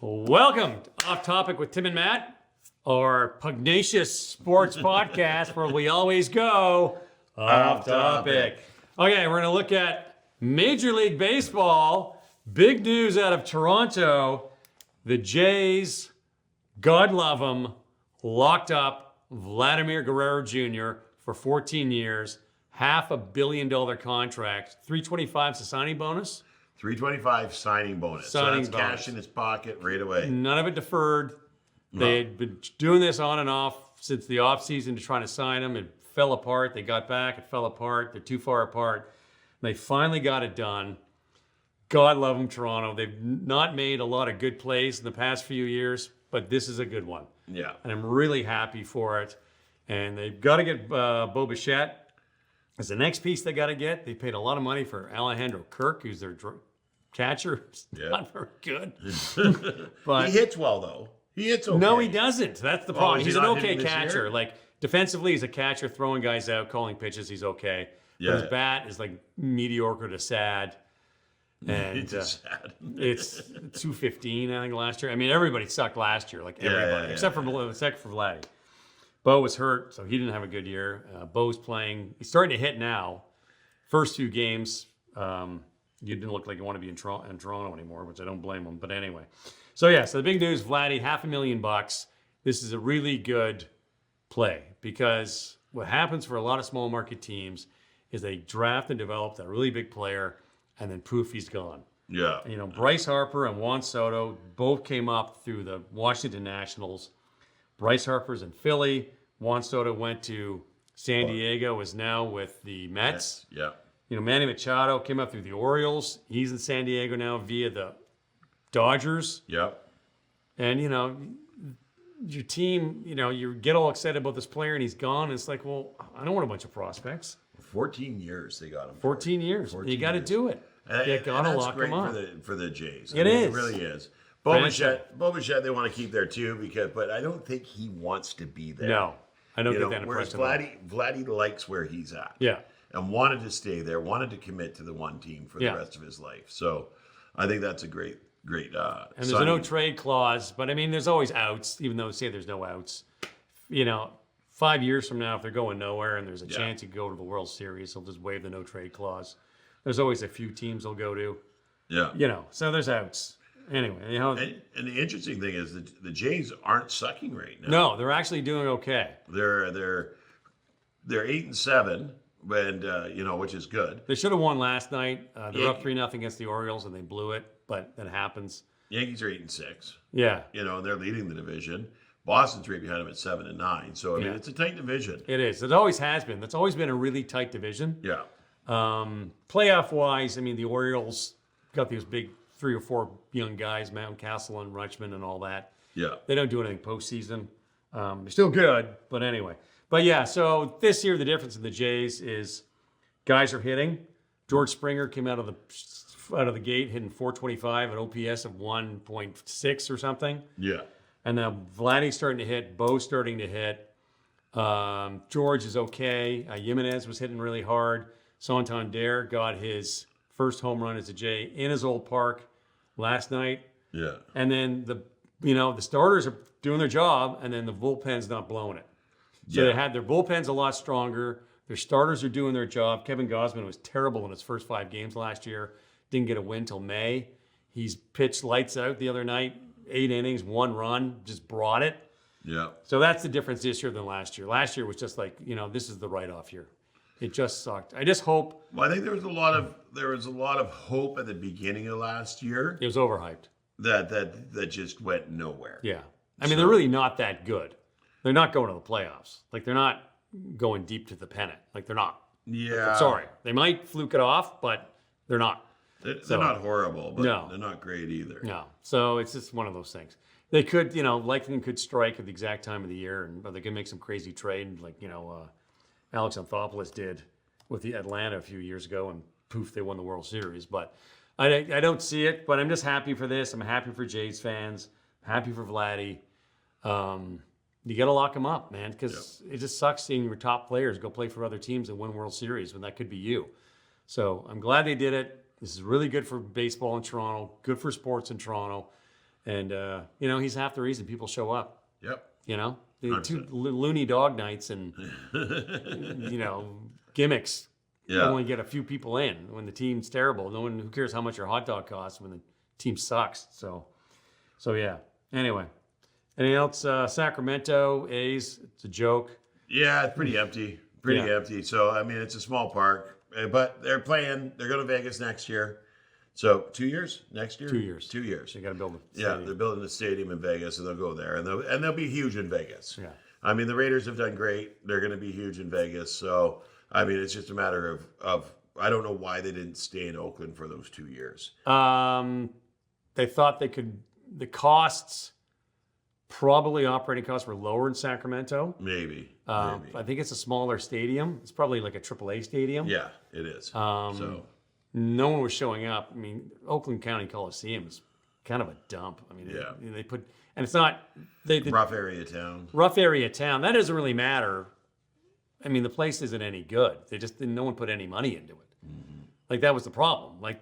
Welcome to Off Topic with Tim and Matt, our pugnacious sports podcast where we always go off topic. Okay, we're going to look at Major League Baseball. Big news out of Toronto. The Jays, God love them, locked up Vladimir Guerrero Jr. for 14 years, $500 million contract, $325 a signing bonus. $325 signing bonus. Signing so that's bonus. cash in his pocket right away. None of it deferred. They'd been doing this on and off since the offseason to try to sign him. It fell apart. They got back. It fell apart. They're too far apart. They finally got it done. God love them, Toronto. They've not made a lot of good plays in the past few years, but this is a good one. Yeah. And I'm really happy for it. And they've got to get Bo Bichette as the next piece they got to get. They paid a lot of money for Alejandro Kirk, who's their catcher. Yeah. Not very good. But He hits well, though. He hits okay. no, he doesn't. That's the problem. is he He's an not okay hitting this catcher. year? Like defensively, he's a catcher, throwing guys out, calling pitches. He's okay. But Yeah. his bat is like mediocre to sad. And It's sad. it's 215, I think, last year. I mean, everybody sucked last year, like everybody, yeah. except for Vladdy. Bo was hurt, so he didn't have a good year. Bo's playing. He's starting to hit now. First few games, you didn't look like you want to be in Toronto anymore, which I don't blame him. But anyway, so the big news, Vladdy, $500,000. This is a really good play because what happens for a lot of small market teams is they draft and develop that really big player, and then poof, he's gone. Yeah. You know, Bryce Harper and Juan Soto both came up through the Washington Nationals. Bryce Harper's in Philly. Juan Soto went to San Diego, is now with the Mets. Yeah. You know, Manny Machado came up through the Orioles. He's in San Diego now via the Dodgers. Yeah. And, you know, your team, you know, you get all excited about this player and he's gone. And it's like, well, I don't want a bunch of prospects. 14 years they got him. 14 years. 14 You got to years. do it. You got to lock him up. For the Jays. It is. It really is. Bo Bichette, they want to keep there too, but I don't think he wants to be there. No, I don't get that whereas impression. Vladdy likes where he's at. Yeah. And wanted to stay there, wanted to commit to the one team for the rest of his life. So I think that's a great And there's a no trade clause, but I mean, there's always outs, even though say there's no outs. You know, 5 years from now, if they're going nowhere and there's a chance you go to the World Series, they'll just waive the no trade clause. There's always a few teams they'll go to. Yeah. You know, so there's outs. Anyway, you know. And the interesting thing is that the Jays aren't sucking right now. No, they're actually doing okay. They're 8-7, and which is good. They should have won last night. They're up 3-0 against the Orioles, and they blew it, but that happens. Yankees are 8-6. Yeah. You know, and they're leading the division. Boston's right behind them at 7-9. So I mean, it's a tight division. It is. It always has been. That's always been a really tight division. Yeah. Playoff-wise, I mean, the Orioles got these big 3 or 4 young guys, Mountcastle and Rutschman and all that. Yeah. They don't do anything postseason. They're still good, but anyway. But yeah, so this year the difference in the Jays is guys are hitting. George Springer came out of the gate hitting .425, an OPS of 1.6 or something. Yeah. And now Vladdy's starting to hit. Bo's starting to hit. George is okay. Jimenez was hitting really hard. Santander got his first home run as a Jay in his old park last night. Yeah. And then the starters are doing their job, and then the bullpen's not blowing it. So they had their bullpen's a lot stronger. Their starters are doing their job. Kevin Gausman was terrible in his first 5 games last year. Didn't get a win till May. He's pitched lights out the other night. 8 innings, 1 run, just brought it. Yeah. So that's the difference this year than last year. Last year was just like, this is the write-off year. It just sucked. I just hope. Well, I think there was a lot of hope at the beginning of last year It was overhyped. that just went nowhere. Yeah. I mean, they're really not that good. They're not going to the playoffs. Like, they're not going deep to the pennant. Like, they're not. Yeah. Sorry. They might fluke it off, but they're not. They're not horrible, but No. they're not great either. No. So it's just one of those things. They could, Lightning could strike at the exact time of the year, but they could make some crazy trade like, Alex Anthopoulos did with the Atlanta a few years ago, and poof, they won the World Series. But I don't see it, but I'm just happy for this. I'm happy for Jays fans. I'm happy for Vladdy. You got to lock them up, man, because it just sucks seeing your top players go play for other teams and win World Series when that could be you. So I'm glad they did it. This is really good for baseball in Toronto, good for sports in Toronto. And, you know, he's half the reason people show up, Yep. you know? The two 100%. loony dog nights and, you know, gimmicks Yeah. only get a few people in. When the team's terrible, no one, who cares how much your hot dog costs when the team sucks? So yeah. Anyway, anything else? Sacramento, A's, it's a joke. Yeah, it's pretty empty. Pretty Yeah. empty. So, I mean, it's a small park, but they're playing. They're going to Vegas next year. So, 2 years? Next year? 2 years. 2 years. So you got to build a Yeah, stadium. they're building a stadium in Vegas, and they'll go there, and they'll be huge in Vegas. Yeah. I mean, the Raiders have done great. They're going to be huge in Vegas. So, I mean, it's just a matter of I don't know why they didn't stay in Oakland for those 2 years. They thought they could. The costs, probably operating costs, were lower in Sacramento. Maybe. I think it's a smaller stadium. It's probably like a AAA stadium. Yeah, it is. So, No one was showing up. I mean, Oakland County Coliseum is kind of a dump. I mean, Yeah. they put, and it's not the rough area town. rough area town. That doesn't really matter. I mean, the place isn't any good. No one put any money into it. Like that was the problem. Like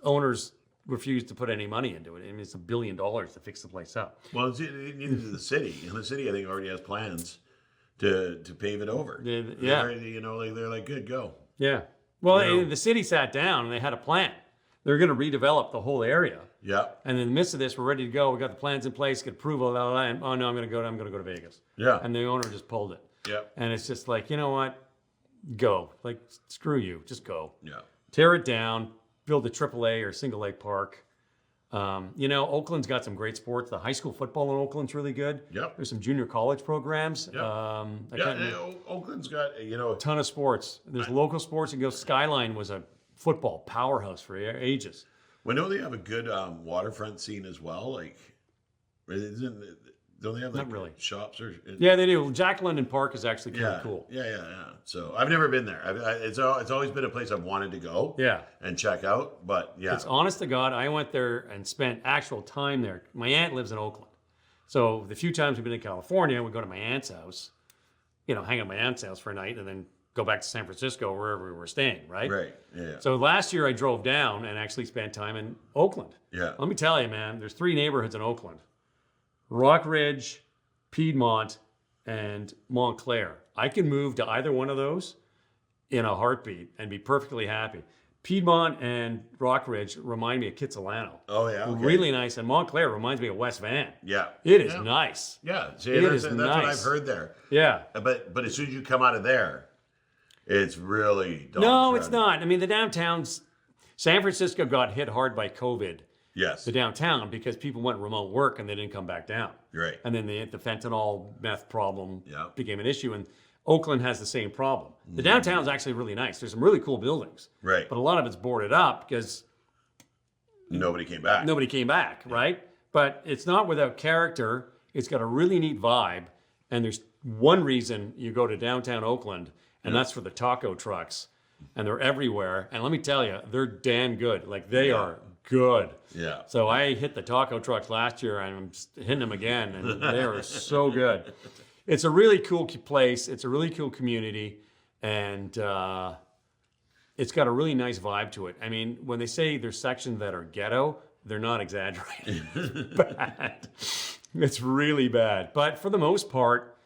owners refused to put any money into it. I mean, it's $1 billion to fix the place up. Well, neither does the city. And the city, I think, already has plans to pave it over. Yeah. They're already, you know, like they're like, good, go. Yeah. Well, You know. the city sat down and they had a plan. They're going to redevelop the whole area. Yeah, And in the midst of this, we're ready to go. We got the plans in place, get approval. Blah, blah, blah, and, oh no, I'm going to go to Vegas. yeah, And the owner just pulled it. yeah, And it's just like, you know what? Go. Like, screw you. Just go. yeah. Tear it down. Build a AAA or single A park. You know, Oakland's got some great sports. The high school football in Oakland's really good. Yep. There's some junior college programs. Yep. I Yeah, can't remember. Oakland's got, you know, Ton of sports. There's local sports. You go. Skyline was a football powerhouse for ages. we know they have a good waterfront scene as well. Like, don't they have like Not really. shops or? Yeah, they do. Jack London Park is actually kind Yeah, of cool. yeah. So I've never been there. It's always been a place I've wanted to go. Yeah. And check out, but yeah, It's honest to God, I went there and spent actual time there. My aunt lives in Oakland. So the few times we've been in California, we go to my aunt's house, you know, hang out at my aunt's house for a night and then go back to San Francisco, wherever we were staying, right? right, yeah, So last year I drove down and actually spent time in Oakland. yeah, Let me tell you, man, there's 3 neighborhoods in Oakland. Rock Ridge, Piedmont, and Montclair. I can move to either one of those in a heartbeat and be perfectly happy. Piedmont and Rock Ridge remind me of Kitsilano. Oh yeah, okay. Really nice. And Montclair reminds me of West Van. Yeah, It is yeah. nice. Yeah, see, It is that's nice. what I've heard there. Yeah. But as soon as you come out of there, it's really No, it's dog-tread. not. I mean, the downtown's, San Francisco got hit hard by COVID, Yes, the downtown, because people went remote work and they didn't come back down. you're right. And then the fentanyl meth problem Yeah. became an issue. And Oakland has the same problem. The downtown's actually really nice. There's some really cool buildings. Right. But a lot of it's boarded up because Nobody came back. nobody came back, right? But it's not without character. It's got a really neat vibe. And there's one reason you go to downtown Oakland, and that's for the taco trucks. And they're everywhere. And let me tell you, they're damn good. Like, they are good. Yeah. So I hit the taco trucks last year, and I'm hitting them again, and they are so good. It's a really cool place. It's a really cool community, and it's got a really nice vibe to it. I mean, when they say there's sections that are ghetto, they're not exaggerating. It's bad. It's really bad. But for the most part,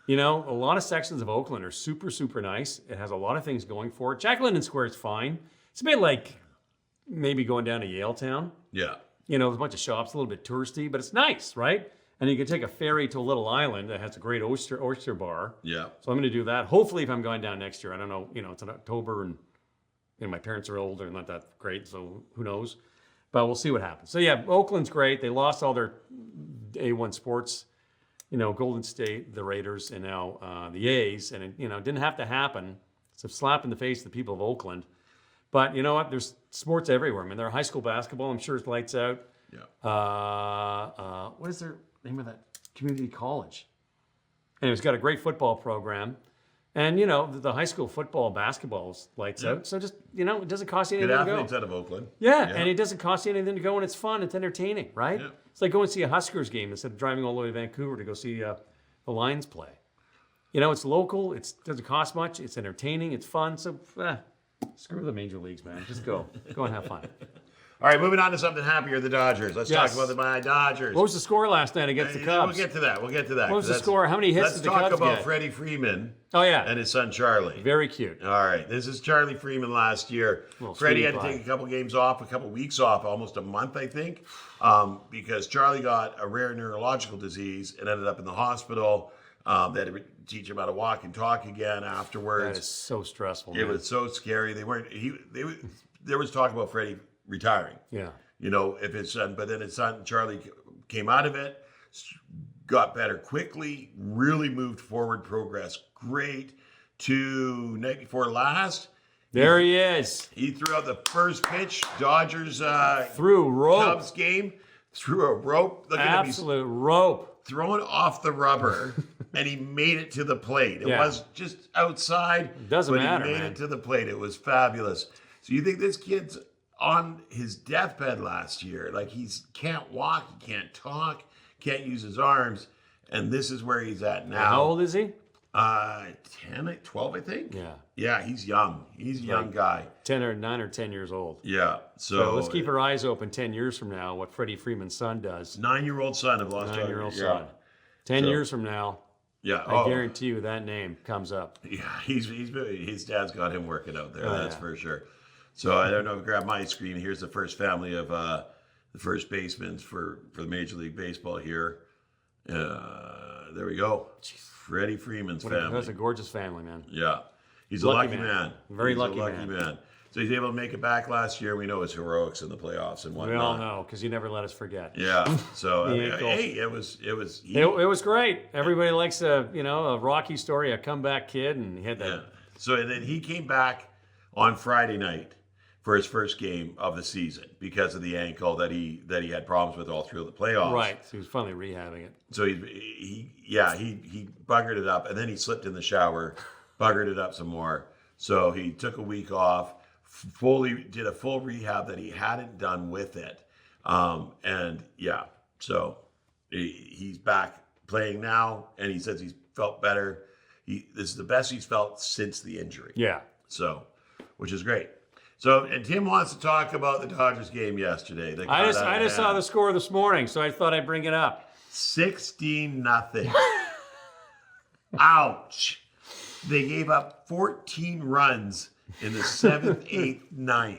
you know, a lot of sections of Oakland are super, super nice. It has a lot of things going for it. Jack London Square is fine. It's a bit like maybe going down to Yaletown. Yeah. You know, there's a bunch of shops, a little bit touristy, but it's nice, right? And you can take a ferry to a little island that has a great oyster bar. Yeah. So I'm going to do that. Hopefully, if I'm going down next year, I don't know. You know, it's in October, and you know, my parents are old; they're not that great, so who knows? But we'll see what happens. So yeah, Oakland's great. They lost all their A1 sports. You know, Golden State, the Raiders, and now the A's, and it, you know, didn't have to happen. It's a slap in the face to the people of Oakland. But you know what? There's sports everywhere. I mean, there's high school basketball. I'm sure it's lights out. Yeah. What is their name of that community college? And it's got a great football program. And, you know, the high school football, basketball is lights out. So just, you know, it doesn't cost you Good anything to go. athletes out of Oakland. Yeah, and it doesn't cost you anything to go, and it's fun. It's entertaining, right? Yeah. It's like going to see a Huskers game instead of driving all the way to Vancouver to go see the Lions play. You know, it's local. It doesn't cost much. It's entertaining. It's fun. So screw the major leagues, man. Just go. Go and have fun. All right, moving on to something happier. The Dodgers. Let's Yes. talk about my Dodgers. What was the score last night against the Cubs? We'll get to that. We'll get to that. What was the 'cause score? How many hits Let's did the talk Cubs about get? Freddie Freeman Oh, yeah. and his son Charlie. Very cute. All right, this is Charlie Freeman last year. Little Freddie sweetie had to pie. take a couple games off, a couple weeks off, almost a month, I think, because Charlie got a rare neurological disease and ended up in the hospital. They had to teach him how to walk and talk again afterwards. That is so stressful, It man. was so scary. There was talk about Freddie retiring. Yeah. If his son, but then his son Charlie came out of it, got better quickly, really moved forward, progressed great. To night before last, There he is. he threw out the first pitch, Dodgers Through rope. Cubs game, threw a rope. Look at him, he's Absolute rope. throwing off the rubber, and he made it to the plate. It Yeah. was just outside, Doesn't but matter, he made man. it to the plate. It was fabulous. So you think this kid's on his deathbed last year? Like he can't walk, he can't talk, can't use his arms, and this is where he's at now. How old is he? 10, 12, I think. Yeah. Yeah, he's young. He's a young guy. 9 or 10 years old. Yeah. So let's keep our eyes open 10 years from now, what Freddie Freeman's son does. 9-year-old son of Lost 9-year-old yeah. son. 10 So- years from now, Yeah. I guarantee you that name comes up. Yeah, his dad's got him working out there. Oh, That's yeah. for sure. So I don't know. Grab my screen. Here's the first family of the first basemen for the Major League Baseball here. There we go. Freddie Freeman's family. That's a gorgeous family, man. Yeah, he's Lucky a lucky man. man. Very He's lucky a lucky man. man. So he's able to make it back last year. We know his heroics in the playoffs and We whatnot. all know, because you never let us forget. Yeah. So I mean, Yeah, cool. hey, it was. It was great. Everybody likes a Rocky story, a comeback kid, and he had that. Yeah. So and then he came back on Friday night for his first game of the season because of the ankle that he had problems with all through the playoffs. Right. So he was finally rehabbing it. So he buggered it up, and then he slipped in the shower, buggered it up some more. So he took a week off, did a full rehab that he hadn't done with it, and yeah, so he's back playing now, and he says he's felt better. This is the best he's felt since the injury. Yeah. So, which is great. So, and Tim wants to talk about the Dodgers game yesterday. I just saw the score this morning, so I thought I'd bring it up. 16-0. Ouch. They gave up 14 runs in the 7th, 8th, 9th.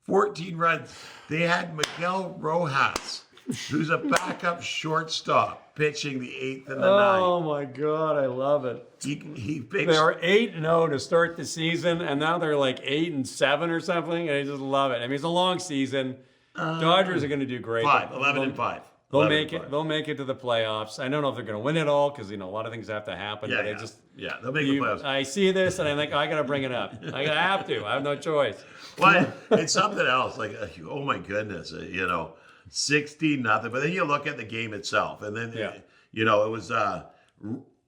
14 runs. They had Miguel Rojas, who's a backup shortstop, pitching the 8th and the 9th. Oh my God, I love it. He They pitched. were 8-0 to start the season, and now they're like 8-7 or something. I just love it. I mean, it's a long season. Dodgers are going to do great. 11 and 5. They'll 11 make and it. 5. They'll make it to the playoffs. I don't know if they're going to win it all because a lot of things have to happen. Yeah, but they'll make the playoffs. I see this and I'm like, I got to bring it up. I have to. I have no choice. But it's something else. Like, oh my goodness, 16-0. But then you look at the game itself, and then Yeah. it was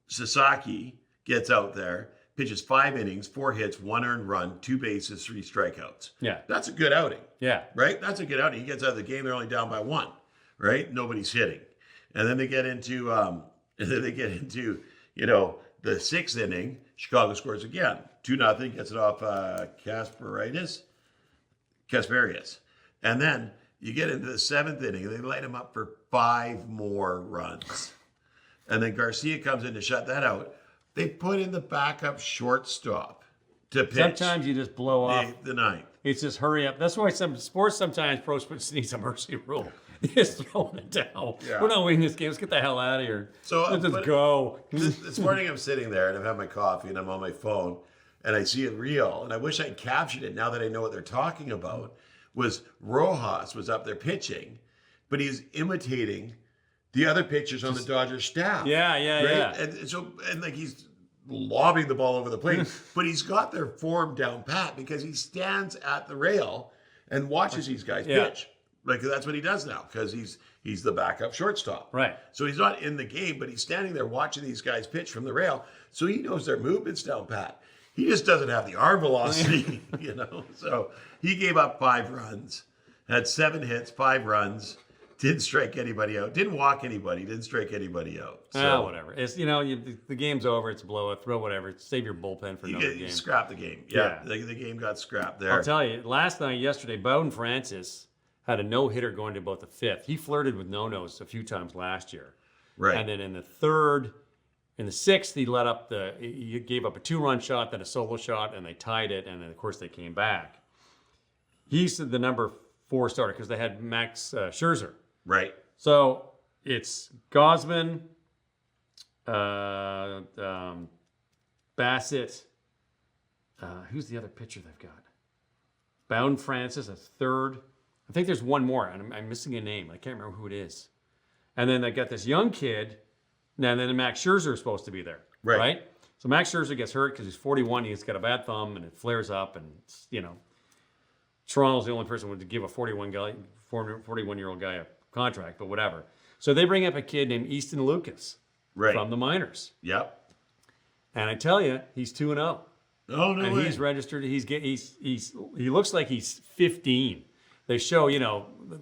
Sasaki gets out there, pitches 5 innings, 4 hits, 1 earned run, 2 bases, 3 strikeouts. Yeah. That's a good outing, Yeah. right? That's a good outing. He gets out of the game; they're only down by 1, right? Nobody's hitting, and then they get into the 6th inning. Chicago scores again, 2-0. Gets it off Kasperius. And then you get into the 7th inning, and they light him up for 5 more runs. And then Garcia comes in to shut that out. They put in the backup shortstop to pitch Sometimes you just blow off. the 9th. It's just hurry up. That's why some sports sometimes pro sports needs a mercy rule. You just throw it down. Yeah. We're not winning this game. Let's get the hell out of here. So, Let's just but- go. This morning I'm sitting there and I'm having my coffee and I'm on my phone and I see a reel and I wish I'd captured it now that I know what they're talking about. Was Rojas was up there pitching, but he's imitating the other pitchers on the Dodgers staff. Yeah, yeah, right? yeah. And like he's lobbing the ball over the plate, but he's got their form down pat because he stands at the rail and watches these guys Yeah. pitch. Like that's what he does now because he's the backup shortstop. Right. So he's not in the game, but he's standing there watching these guys pitch from the rail. So he knows their movements down pat. He just doesn't have the arm velocity, So he gave up 5 runs, had 7 hits, 5 runs, didn't strike anybody out, didn't walk anybody, didn't strike anybody out. So Whatever. It's the game's over. It's a blowout. Throw whatever. Save your bullpen for another you game. scrapped the game. Yeah. The game got scrapped there. I'll tell you. Yesterday, Bowden Francis had a no-hitter going to about the 5th. He flirted with no-nos a few times last year. Right. And then in the 6th, he gave up a 2-run shot, then a solo shot, and they tied it. And then, of course, they came back. He's the number 4 starter because they had Max Scherzer. Right. So it's Gosman, Bassett. Who's the other pitcher they've got? Bound Francis, a 3rd. I think there's one more, and I'm missing a name. I can't remember who it is. And then they got this young kid, and then Max Scherzer is supposed to be there, right? So Max Scherzer gets hurt because he's 41. He's got a bad thumb, and it flares up, and Toronto's the only person who would give a 41-year-old guy a contract, but whatever. So they bring up a kid named Easton Lucas from the minors. Yep. And I tell you, he's 2-0. Oh, no way. He's registered. He looks like he's 15. They show,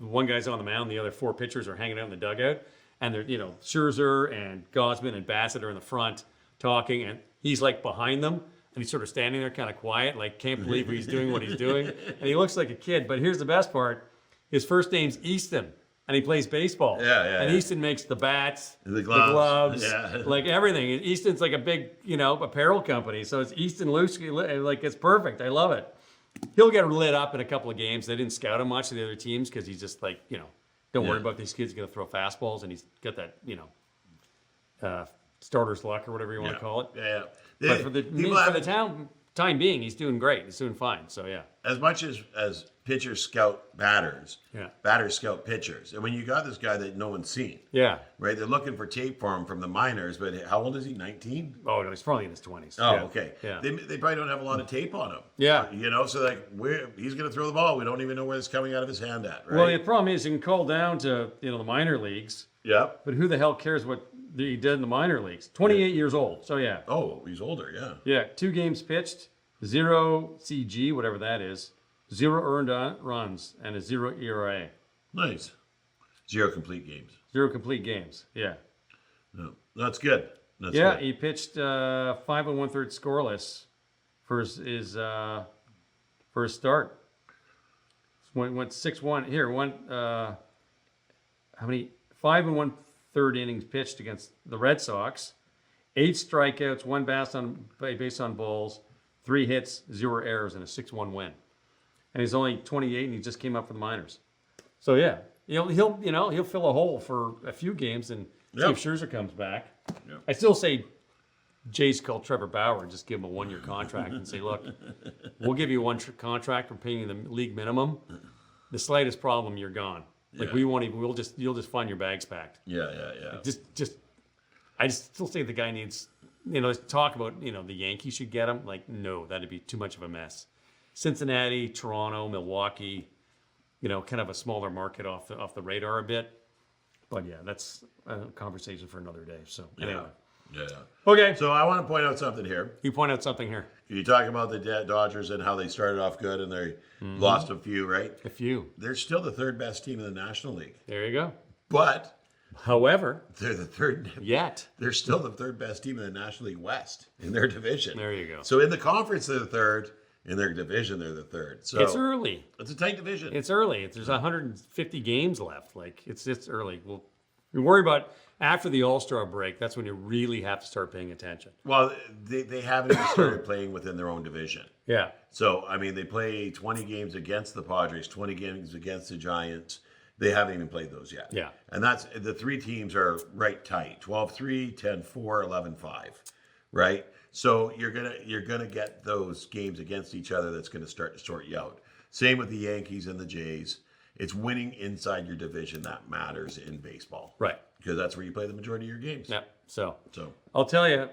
one guy's on the mound, the other 4 pitchers are hanging out in the dugout, and they're, Scherzer and Gosman and Bassett are in the front talking, and he's like behind them, and he's sort of standing there kind of quiet, like can't believe he's doing what he's doing, and he looks like a kid. But here's the best part: his first name's Easton, and he plays baseball. And Easton makes the bats, the gloves, like everything. Easton's like a big, apparel company, so it's Easton Lusky, like it's perfect. I love it. He'll get lit up in a couple of games. They didn't scout him much to the other teams because he's just like, don't worry about these kids going to throw fastballs, and he's got that, starter's luck or whatever you want to call it. Yeah. But for the time being, he's doing great. He's doing fine. So yeah. As much as pitchers scout batters, batters scout pitchers. And when you got this guy that no one's seen, right? They're looking for tape for him from the minors, but how old is he? 19? Oh, no, he's probably in his 20s. Oh, okay. Yeah. They probably don't have a lot of tape on him. Yeah. So like he's going to throw the ball. We don't even know where it's coming out of his hand at, right? Well, the problem is you can call down to, the minor leagues. Yeah. But who the hell cares what he did in the minor leagues? 28 years old. So yeah. Oh, he's older, yeah. Yeah, 2 games pitched, 0 CG, whatever that is, 0 earned runs, and a 0 ERA. Nice. 0 complete games. 0 complete games. Yeah. No, that's good. Good. He pitched 5 1/3 scoreless for his start. Went 6-1. Here, how many? 5 1/3 innings pitched against the Red Sox. 8 strikeouts, 1 base on balls, 3 hits, 0 errors, and a 6-1 win. And he's only 28, and he just came up for the minors. So yeah, he'll fill a hole for a few games and see if Scherzer comes back. Yep. I still say Jays call Trevor Bauer and just give him a 1-year contract and say, look, we'll give you 1 contract. We're paying you the league minimum. The slightest problem, you're gone. Like we won't even. You'll just find your bags packed. Yeah. I just still say the guy needs. Talk about the Yankees should get him. Like no, that'd be too much of a mess. Cincinnati, Toronto, Milwaukee, kind of a smaller market off the radar a bit. But yeah, that's a conversation for another day. So anyway. Yeah. Okay. So I want to point out something here. You point out something here. You talk about the Dodgers and how they started off good and they lost a few, right? A few. They're still the 3rd best team in the National League. There you go. But, however, they're the 3rd. Yet. They're still the 3rd best team in the National League West in their division. There you go. So in the conference, they're the 3rd. In their division, they're the 3rd. So it's early. It's a tight division. It's early. There's 150 games left. Like it's early. We worry about after the All-Star break. That's when you really have to start paying attention. Well, they haven't even started playing within their own division. Yeah. So I mean, they play 20 games against the Padres, 20 games against the Giants. They haven't even played those yet. Yeah. And that's the 3 teams are right tight: 12-3, 10-4, 11-5, right? So you're gonna get those games against each other. That's going to start to sort you out. Same with the Yankees and the Jays. It's winning inside your division that matters in baseball, right? Because that's where you play the majority of your games. Yeah. So I'll tell you.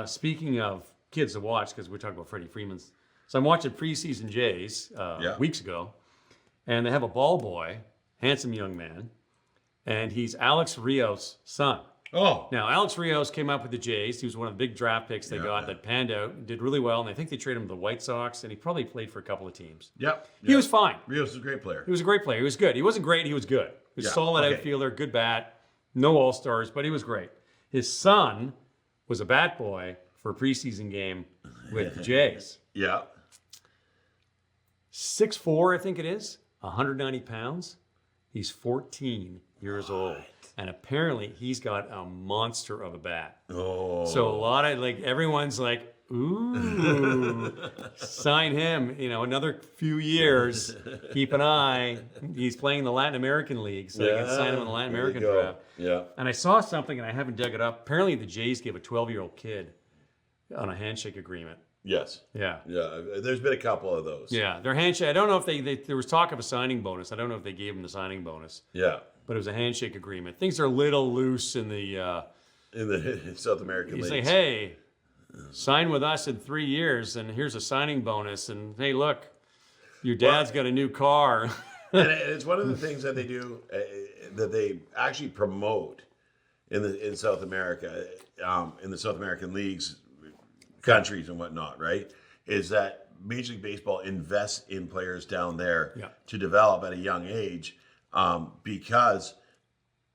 Speaking of kids to watch, because we're talking about Freddie Freeman's. So I'm watching preseason Jays weeks ago, and they have a ball boy, handsome young man, and he's Alex Rios' son. Oh. Now, Alex Rios came up with the Jays. He was one of the big draft picks they got that panned out, did really well, and I think they traded him to the White Sox, and he probably played for a couple of teams. Yep. He was fine. Rios is a great player. He was a great player. He was good. He wasn't great. He was good. He was a solid outfielder, good bat, no All-Stars, but he was great. His son was a bat boy for a preseason game with the Jays. Yeah. 6'4", I think it is. 190 pounds. He's 14 years old. And apparently he's got a monster of a bat. Oh. So a lot of everyone's like, ooh, sign him. Another few years. Keep an eye. He's playing the Latin American League, so you can sign him in the Latin there you American go. draft. Yeah. And I saw something, and I haven't dug it up. Apparently the Jays gave a 12-year-old kid on a handshake agreement. Yes. Yeah. Yeah. There's been a couple of those. Yeah, their handshake. I don't know if they there was talk of a signing bonus. I don't know if they gave him the signing bonus, Yeah. but it was a handshake agreement. Things are a little loose in the. In the South American You leagues. say, hey, sign with us in 3 years, and here's a signing bonus. And hey, look, your dad's got a new car. And it's one of the things that they do that they actually promote in South America, in the South American leagues, countries and whatnot, right? Is that Major League Baseball invests in players down there Yeah. to develop at a young age because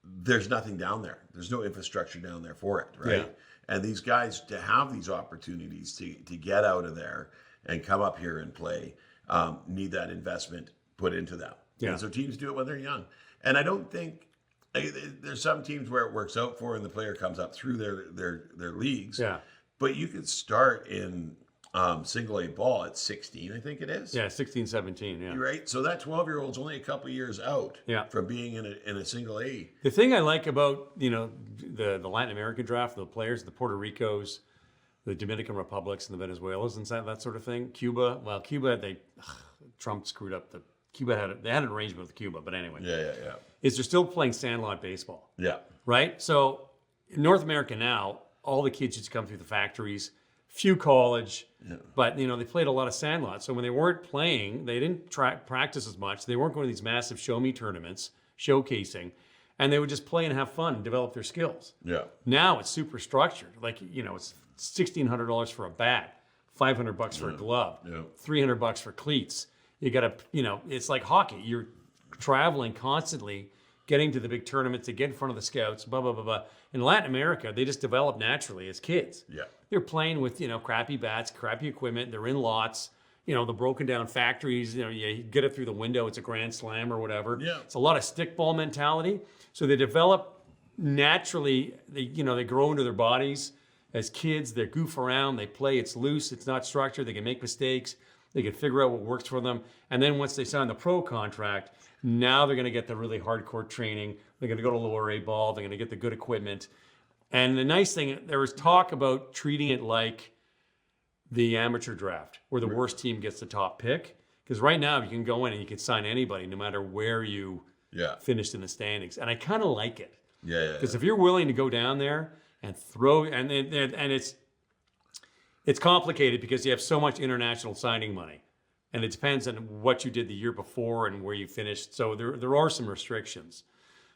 there's nothing down there. There's no infrastructure down there for it, right? Yeah. And these guys, to have these opportunities to get out of there and come up here and play, need that investment put into them. Yeah. And so teams do it when they're young. And I don't think there's some teams where it works out for and the player comes up through their leagues. Yeah. But you could start in single A ball at 16, I think it is. Yeah, 16, 17, yeah. Right? So that 12-year-old's only a couple years out Yeah. from being in a single A. The thing I like about, the Latin American draft, the players, the Puerto Ricos, the Dominican Republics, and the Venezuelans, and that sort of thing. Cuba, Trump screwed up they had an arrangement with Cuba, but anyway. Yeah. Is they're still playing sandlot baseball, Yeah. right? So in North America now, all the kids just come through the factories, few college, but they played a lot of sandlot. So when they weren't playing, they didn't practice as much. They weren't going to these massive show me tournaments, showcasing, and they would just play and have fun and develop their skills. Yeah. Now it's super structured. It's $1,600 for a bat, $500 for a glove, Yeah. $300 for cleats. You got to, it's like hockey. You're traveling constantly, getting to the big tournaments to get in front of the scouts, blah, blah, blah, blah. In Latin America, they just develop naturally as kids. Yeah. They're playing with, crappy bats, crappy equipment. They're in lots, the broken down factories. You get it through the window. It's a grand slam or whatever. Yeah. It's a lot of stickball mentality. So they develop naturally. They grow into their bodies as kids. They goof around. They play. It's loose. It's not structured. They can make mistakes. They can figure out what works for them. And then once they sign the pro contract, now they're going to get the really hardcore training. They're going to go to lower A ball. They're going to get the good equipment. And the nice thing, there was talk about treating it like the amateur draft, where the worst team gets the top pick. Because right now, you can go in and you can sign anybody, no matter where you finished in the standings. And I kind of like it. Yeah. Because if you're willing to go down there and throw, and it's complicated because you have so much international signing money. And it depends on what you did the year before and where you finished. So there are some restrictions.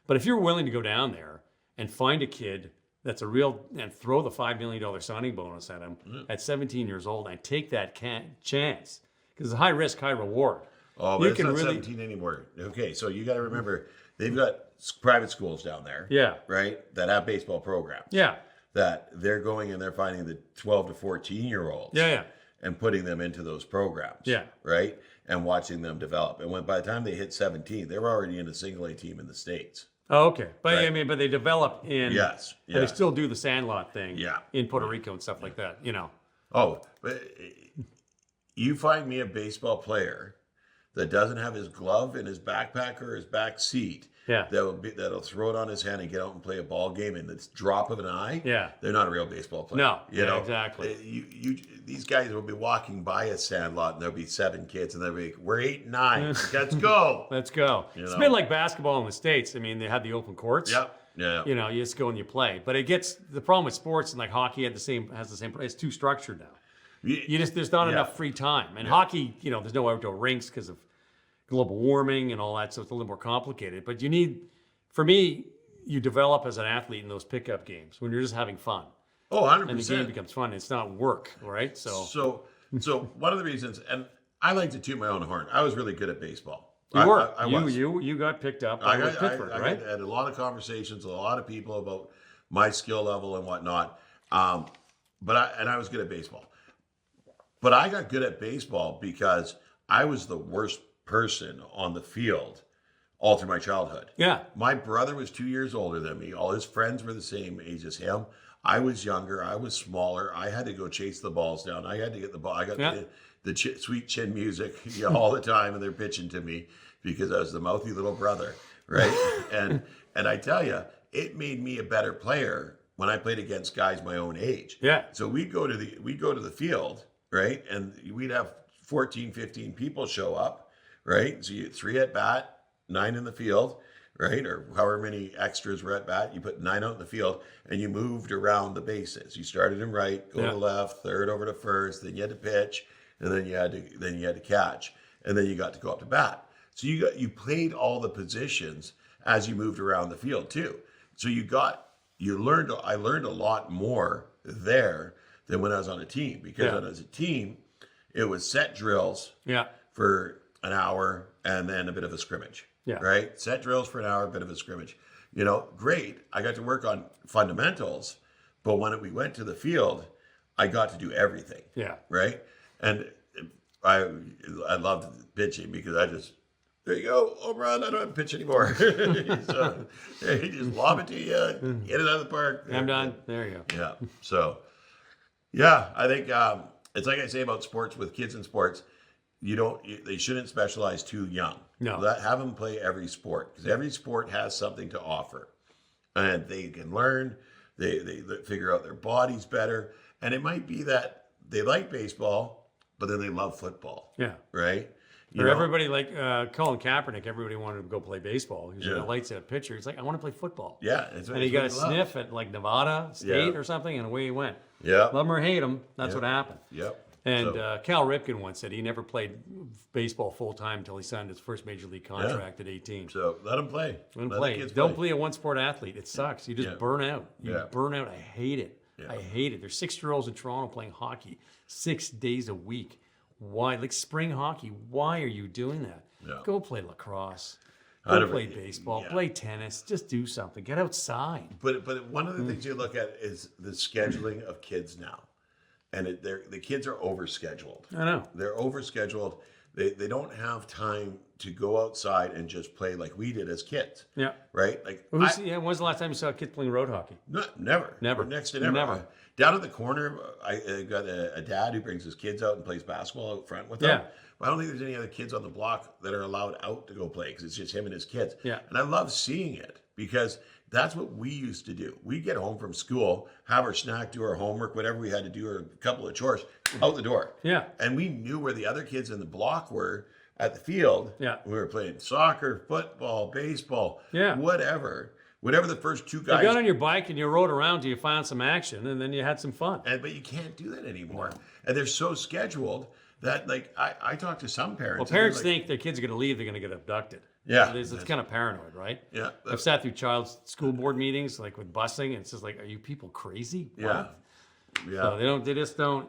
But if you're willing to go down there and find a kid that's and throw the $5 million signing bonus at him at 17 years old and take that chance, because it's a high risk, high reward. Oh, but it's not 17 anymore. Okay, so you got to remember, they've got private schools down there. Yeah. Right? That have baseball programs. Yeah. That they're going and they're finding the 12 to 14-year-olds. Yeah. And putting them into those programs. Yeah. Right? And watching them develop. And by the time they hit 17, they were already in a single A team in the States. Oh, okay. But Right. but they develop in. Yes. And Yeah. they still do the sandlot thing. Yeah. In Puerto Rico and stuff like that. Oh, but you find me a baseball player that doesn't have his glove in his backpack or his back seat. Yeah. That'll throw it on his hand and get out and play a ball game in the drop of an eye. Yeah. They're not a real baseball player. No. You know exactly. These guys will be walking by a sandlot and there'll be 7 kids and they'll be like, we're 8 and 9. Let's go. Let's go. It's a bit like basketball in the States. I mean, they have the open courts. Yep. Yeah. You just go and you play. But the problem with sports and like hockey has the same. It's too structured now. There's not enough free time. And hockey, there's no outdoor rinks because of global warming and all that, so it's a little more complicated. But for me, you develop as an athlete in those pickup games when you're just having fun. Oh, 100%. And the game becomes fun. It's not work, right? So one of the reasons, and I like to toot my own horn, I was really good at baseball. You were. I was. You got picked up by Pittsburgh, right? I had a lot of conversations with a lot of people about my skill level and whatnot. I was good at baseball. But I got good at baseball because I was the worst person on the field all through my childhood. Yeah. My brother was 2 years older than me. All his friends were the same age as him. I was younger. I was smaller. I had to go chase the balls down. I had to get the ball. I got Yeah. the sweet chin music all the time, and they're pitching to me because I was the mouthy little brother, right? and I tell you, it made me a better player when I played against guys my own age. Yeah. So we'd go to the field, right? And we'd have 14, 15 people show up, right? So you had 3 at bat, 9 in the field, right? Or however many extras were at bat, you put 9 out in the field, and you moved around the bases. You started in right, go Yeah. to left, third over to first, then you had to pitch, and then you had to catch, and then you got to go up to bat. So you played all the positions as you moved around the field too. So I learned a lot more there than when I was on a team, because Yeah. when I was a team, it was set drills Yeah. for an hour and then a bit of a scrimmage. Yeah. Right? Set drills for an hour, a bit of a scrimmage. Great. I got to work on fundamentals, but when we went to the field, I got to do everything. Yeah. Right? And I loved pitching because there you go, home run, I don't have to pitch anymore. So you just lob it to you, get it out of the park. I'm done. There you go. Yeah. So, yeah, I think it's like I say about sports with kids in sports. They shouldn't specialize too young. No. Have them play every sport, because every sport has something to offer, and they can learn. They figure out their bodies better, and it might be that they like baseball, but then they love football. Yeah. Right. Everybody like Colin Kaepernick. Everybody wanted to go play baseball. He was Yeah. a lights out pitcher. He's like, I want to play football. Yeah. And he got a sniff at like Nevada State Yeah. or something, and away he went. Yeah. Love him or hate him, that's what happened. Yep. And So- Cal Ripken once said he never played baseball full time until he signed his first major league contract at 18. So let them play. Don't Let the play. kids Don't be a one sport athlete. It sucks. You just Yeah. burn out. You Yeah. burn out. I hate it. Yeah. I hate it. There's 6-year-olds in Toronto playing hockey 6 days a week. Why? Like spring hockey. Why are you doing that? Yeah. Go play lacrosse. I Go don't- play baseball. yeah. Play tennis. Just do something. Get outside. But one of the things you look at is the scheduling of kids now, and the kids are overscheduled. I know. They're overscheduled. They don't have time to go outside and just play like we did as kids. Yeah. Right? Like When's the last time you saw kids playing road hockey? never. Never. Or next to never. Never. Down at the corner, I got a dad who brings his kids out and plays basketball out front with them. Yeah. Well, I don't think there's any other kids on the block that are allowed out to go play, because it's just him and his kids. Yeah. And I love seeing it, because that's what we used to do. We'd get home from school, have our snack, do our homework, whatever we had to do, or a couple of chores, out the door. Yeah. And we knew where the other kids in the block were at the field. Yeah. We were playing soccer, football, baseball, Yeah. whatever the first two You guys. got on your bike and you rode around till you found some action, and then you had some fun. But you can't do that anymore. And they're so scheduled that, like, I talk to some parents. Well, and they're parents like, think their kids are going to leave, they're going to get abducted. Yeah. It's kind of paranoid, right? Yeah. I've sat through child's school board meetings, like with busing, and it's just like, are you people crazy? Yeah. What? Yeah. So they just don't.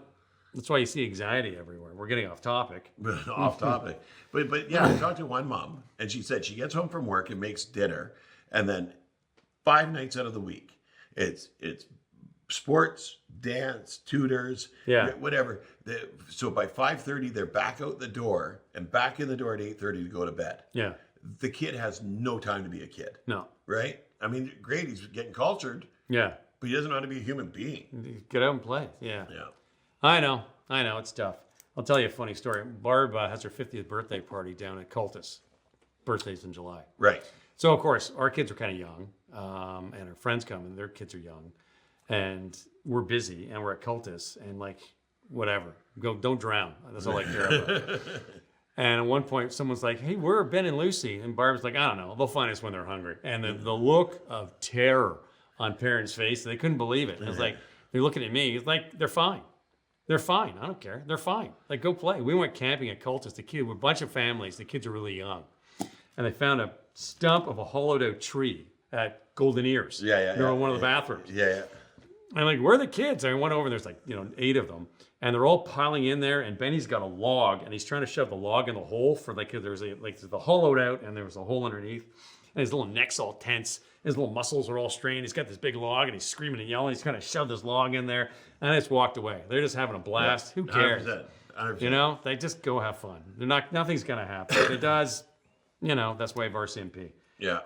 That's why you see anxiety everywhere. We're getting off topic. Off topic. But yeah, I talked to one mom, and she said she gets home from work and makes dinner, and then 5 nights out of the week, it's sports, dance, tutors, Yeah. whatever. So by 5:30, they're back out the door and back in the door at 8:30 to go to bed. Yeah. The kid has no time to be a kid, No. right? I mean, great, he's getting cultured, Yeah. but he doesn't know how to be a human being. Get out and play. Yeah. Yeah. I know. It's tough. I'll tell you a funny story. Barb has her 50th birthday party down at Cultus. Birthday's in July. Right. So, of course, our kids are kind of young, and our friends come, and their kids are young. And we're busy, and we're at Cultus, and like, whatever. Don't drown. That's all I care about. And at one point, someone's like, hey, where are Ben and Lucy? And Barb's like, I don't know. They'll find us when they're hungry. And the look of terror on parents' face, they couldn't believe it. It was like, they're looking at me. It's like, they're fine. They're fine. I don't care. They're fine. Like, go play. We went camping at Cultus. With a bunch of families. The kids are really young. And they found a stump of a hollowed out tree at Golden Ears. Yeah. They're in one of the bathrooms. Yeah. I'm like, where are the kids? I went over and there's like, 8 of them. And they're all piling in there. And Benny's got a log and he's trying to shove the log in the hole for like, there's the hollowed out and there was a hole underneath. and his little neck's all tense. His little muscles are all strained. He's got this big log, and he's screaming and yelling. He's kind of shoved his log in there, and it's walked away. They're just having a blast. Who cares? 100%. You know, they just go have fun. They're not. Nothing's gonna happen. If it does, you know, that's why Varsity MP. Yeah.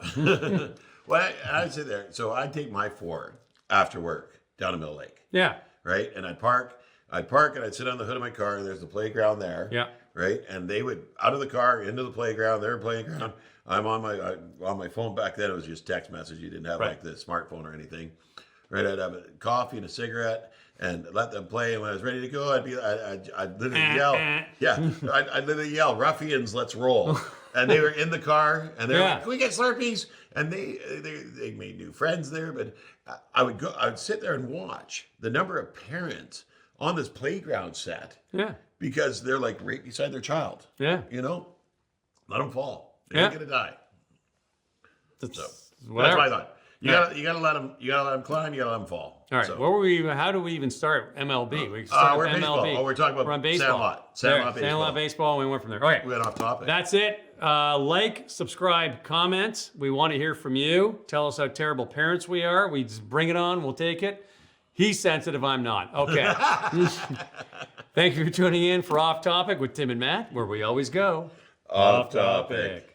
Well, I'd sit there. So I'd take my 4 after work down to Mill Lake. Yeah. Right. And I'd park and I'd sit on the hood of my car, and there's the playground there. Yeah. Right. And they would out of the car into the playground. They're playground. I'm on my phone. Back then it was just text message. You didn't have Right. like the smartphone or anything. Right. I'd have a coffee and a cigarette and let them play. And when I was ready to go, I'd literally yell. Yeah. I'd literally yell, "Ruffians, let's roll." And they were in the car, and they're Yeah. like, "Can we get Slurpees?" And they made new friends there. But I would sit there and watch the number of parents on this playground set Yeah. because they're like right beside their child. Yeah. You know, let them fall. They're Yeah. not gonna die. That's, So whatever. that's what I thought. You gotta let them. You gotta let them climb. You gotta let them fall. All right. So, What were we? How do we even start MLB? We started we're MLB. baseball. Oh, we're talking about We're on baseball. Sandlot. Sandlot baseball. And we went from there. Okay. we went off topic. That's it. Like, subscribe, comment. We want to hear from you. Tell us how terrible parents we are. We just bring it on. We'll take it. He's sensitive. I'm not. Okay. Thank you for tuning in for Off Topic with Tim and Matt, where we always go Off topic.